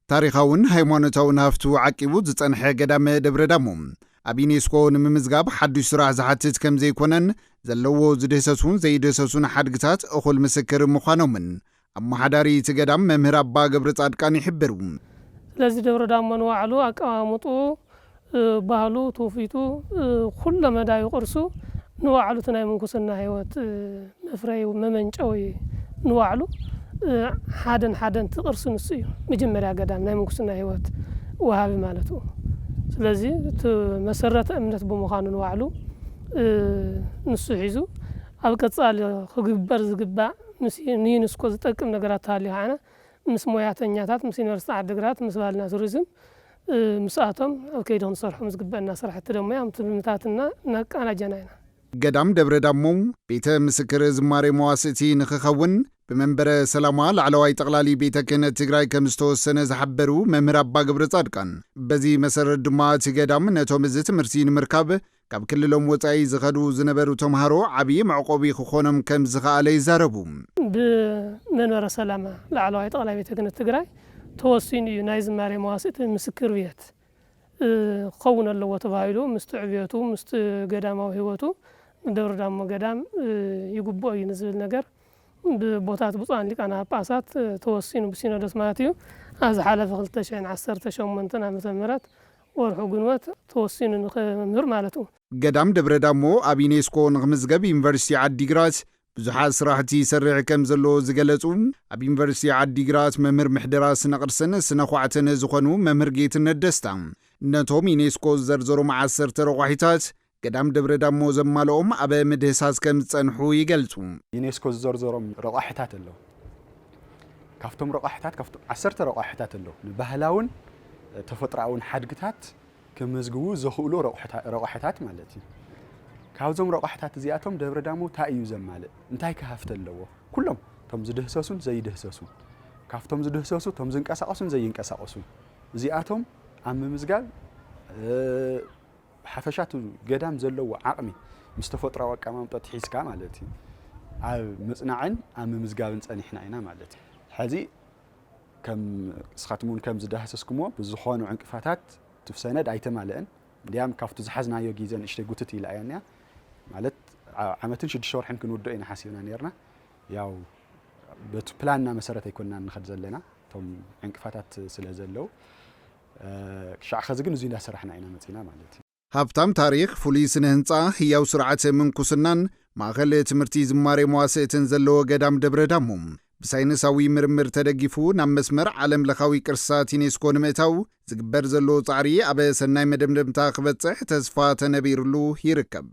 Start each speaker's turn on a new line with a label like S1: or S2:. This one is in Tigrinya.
S1: ታሪኻውን ሃይማኖታውን ሃፍቱ ዓቂቡ ዝጸንሐ ገዳም ደብረ ዳሞ ኣብ ዩኔስኮ ንምምዝጋብ ሓዱሽ ስራሕ ዝሓትት ከም ዘይኮነን ዘለዎ ዝድህሰሱን ዘይድህሰሱን ሓድግታት እኹል ምስክር ምዃኖምን ኣመሓዳሪ እቲ ገዳም መምህር ኣባ ገብረ ጻድቃን ይሕብሩ።
S2: ስለዚ ደብረ ዳሞ ንባዕሉ ኣቀማምጡ ባህሉ ትውፊቱ ኩሉ መዳዩ ቅርሱ ንባዕሉ ናይ ምንኩስና ህይወት መፍረይ መመንጨዊ ንባዕሉ ሓደን ትቅርሱ ንሱ እዩ መጀመርያ ገዳም ናይ ምንኩስና ህይወት ወሃቢ ማለት እዩ። ስለዚ መሰረተ እምነት ብምዃኑ ንባዕሉ ንሱ ሒዙ ኣብ ቀጻሊ ክግበር ዝግባእ ምስ ዩኔስኮ ዝጠቅም ነገራት ሃልዩ ምስ ሞያተኛታት ምስ ዩኒቨርሲቲ ዓዲግራት ምስ ባህልና ቱሪዝም ምስኣቶም ኣብ ከይዲ ክንሰርሖም ዝግበአና ስራሕቲ ደሞ ያም ትምታትና ናቃናጀና ኢና።
S1: ገዳም ደብረ ዳሞ ቤተ ምስክር ዝማሬ መዋስእቲ ንኽኸውን ብመንበረ ሰላማ ላዕለዋይ ጠቕላሊ ቤተ ክህነት ትግራይ ከም ዝተወሰነ ዝሓበሩ መምህር ኣባ ገብረ ጻድቃን በዚ መሰረት ድማ እቲ ገዳም ነቶም እዚ ትምህርቲ ንምርካብ ካብ ክልሎም ወፃኢ ዝኸዱ ዝነበሩ ተምሃሮ ዓብዪ መዕቆቢ ክኾኖም ከም ዝኸኣለ ይዛረቡ።
S2: ብመንበረ ሰላማ ላዕለዋይ ጠቕላይ ቤተ ክህነት ትግራይ ተወሲኑ እዩ ናይ ዝማሬ መዋስእቲ ምስክር ቤት ክኸውን ኣለዎ ተባሂሉ ምስቲ ዕብየቱ ምስቲ ገዳማዊ ህይወቱ ደብረ ዳሞ ገዳም ይግብኦ እዩ ንዝብል ነገር ብቦታት ብፁዓን ሊቃነ ጳጳሳት ተወሲኑ ብሲኖዶስ ማለት እዩ ኣብ ዝሓለፈ 2018 ዓመተ ምህረት ወርሑ ግንቦት ተወሲኑ ንኽምህር ማለት እዩ።
S1: ገዳም ደብረ ዳሞ ኣብ ዩኔስኮ ንኽምዝገብ ዩኒቨርሲቲ ዓዲግራት ብዙሓት ስራሕቲ ይሰርሕ ከም ዘሎ ዝገለጹ ኣብ ዩኒቨርሲቲ ዓዲግራት መምህር ምሕደራ ስነ ቅርስን ስነ ኳዕትን ዝኾኑ መምህር ጌትነት ደስታ ነቶም ዩኔስኮ ዝዘርዘሮም 10 ረቋሒታት ገዳም ደብረ ዳሞ ዘማልኦም ኣብ ምድህሳስ ከም ዝጸንሑ ይገልጹ።
S3: ዩኔስኮ ዝዘርዘሮም ረቋሒታት ኣለዉ። ካብቶም ረቋሒታት 10 ረቋሒታት ኣለዉ ንባህላውን ተፈጥሮኣውን ሓድግታት ክምዝግቡ ዘኽእሉ ረቋሒታት ማለት እዩ። ካብዞም ረቋሒታት እዚኣቶም ደብረ ዳሞ እንታይ እዩ ዘማልእ እንታይ ክሃፍት ኣለዎ? ኩሎም ቶም ዝድህሰሱን ዘይድህሰሱን ካብቶም ዝድህሰሱ ቶም ዝንቀሳቐሱን ዘይንቀሳቐሱን እዚኣቶም ኣብ ምምዝጋብ ሓፈሻቱ ገዳም ዘለዎ ዓቕሚ ምስ ተፈጥሮኣዊ ኣቀማምጣ ሒዝካ ማለት እዩ ኣብ ምጽናዕን ኣብ ምምዝጋብን ጸኒሕና ኢና ማለት እዩ። ሕዚ ከም ስኻትሙን ከም ዝዳህሰስኩሞ ብዝኾኑ ዕንቅፋታት ትፍሰነድ ኣይተማልአን እንዲያም ካብቲ ዝሓዝናዮ ግዜ ንእሽተይ ጉትት ኢላእያንያ ማለት ዓመትን 6 ወርሕን ክንውድኦ ኢና ሓሲብና ነርና ያው በቲ ፕላንና መሰረት ኣይኮንና ንኸድ ዘለና ቶም ዕንቅፋታት ስለ ዘለው ክሻዕ ኸዚ ግን እዙይ እንዳሰራሕና ኢና መፂና ማለት እዩ።
S1: ሃብታም ታሪኽ ፍሉይ ስነ ህንፃ ህያው ስርዓተ ምንኩስናን ማእኸል ትምህርቲ ዝማሬ መዋስእትን ዘለዎ ገዳም ደብረ ዳሞ ብሳይንሳዊ ምርምር ተደጊፉ ናብ መስመር ዓለም ለኻዊ ቅርስታት ዩኔስኮ ንምእታው ዝግበር ዘሎ ጻዕሪ ኣብ ሰናይ መደምደምታ ክበጽሕ ተስፋ ተነቢሩሉ ይርከብ።